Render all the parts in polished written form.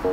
Je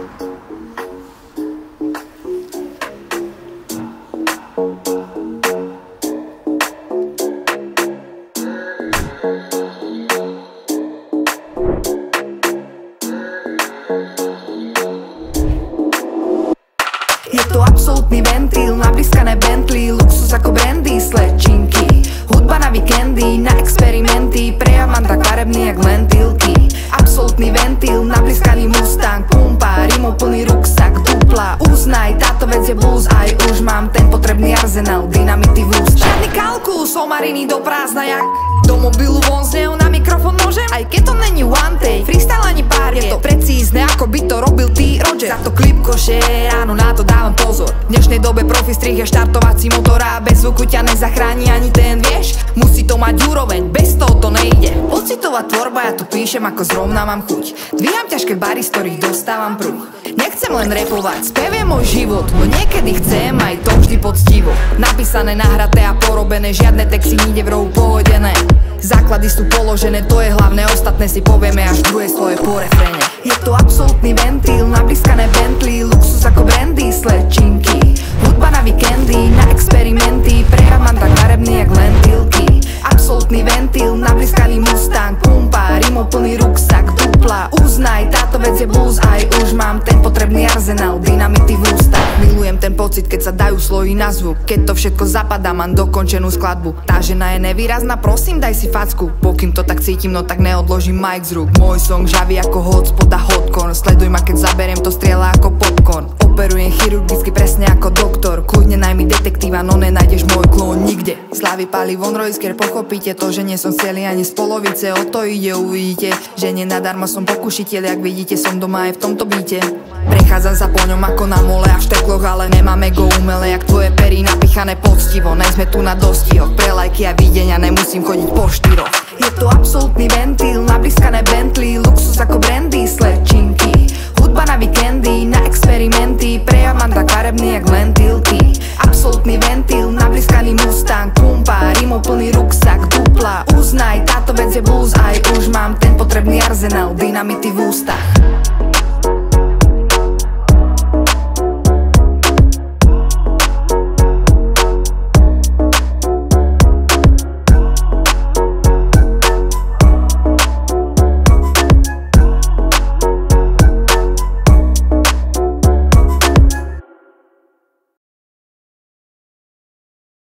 to absolútny ventil, nabliskané Bentley, luxus ako brandy, slečinky, hudba na víkendy, na experimenty, prejav mám tak farebný jak lentilky. Absolútny ventil, nabliskaný Mustang, pumpa, rímov plný ruksak, dupla, uznaj, táto vec je blues, aj už mám ten potrebný arzenál, dynamity v ústach. Žiadny kalkus, somariny do prázdna jak do mobilu von z neho na mikrofón môžem, aj keď to není one take, freestyle ani pár, je to precízne, ako by to robil ty, Roger. Za to klip koše, ráno na to dávam pozor. V dnešnej dobe profi strih je štartovací motor a bez zvuku ťa nezachráni ani ten, vieš. Musí to mať úroveň, bez toho to nejde. Pocitová tvorba, ja tu píšem ako zrovna mám chuť. Dvíham ťažké bary, z ktorých dostávam pruh. Nechcem len repovať, spev je môj život, no niekedy chcem aj to vždy poctivo. Napísané, nahraté a porobené, žiadne texty nikde v rohu pohodené. Základy sú položené, to je hlavné, ostatné si povieme až druhé sloje po refréne. Je to absolútny ventil, nabliskané Bentley, luxus ako brandy, slečinky, hudba na víkendy, na experimenty, prejav mám tak farebný jak lentilky. Absolútny ventil, nabliskaný Mustang, pumpa, rímov plný ruksak, dupla, uznaj, táto vec je blues, aj už mám ten potrebný arzenál, dynamity v ústach. Milujem ten pocit, keď sa dajú slohy na zvuk, keď to všetko zapadá, mám dokončenú skladbu. Tá žena je nevýrazná, prosím daj si facku, pokým to tak cítim, no tak neodložím mic z rúk. Môj song žavý ako hotspot a hotcorn, sleduj ma keď zaberiem, to strieľa ako popcorn. Operujem chirurgicky presne ako doktor, kľudne najmi detektíva, no nenájdeš môj klón nikde. Slavy pali von Roysker, pochopíte to, že nie som celý ani z polovice, o to ide, uvidíte, že nie nadarmo som pokušiteľ, jak vidíte, som doma aj v tomto byte. Prechádzam sa po ňom ako na mole a v štekloch, ale nemám ego umelé, jak tvoje pery napichané poctivo. Nejsme tu na dostihoch, pre lajky a videnia nemusím chodiť po štyroch. Je to absolútny ventil, nabliskané Bentley, luxus ako brandy, slečinky, hudba na víkendy, na experimenty, prejav mám tak farebný jak lentilky. Absolútny ventil, nabliskaný Mustang, pumpa, rímov plný ruksak, dupla, uznaj, táto vec je blues, aj už mám ten potrebný arzenál, dynamity v ústach.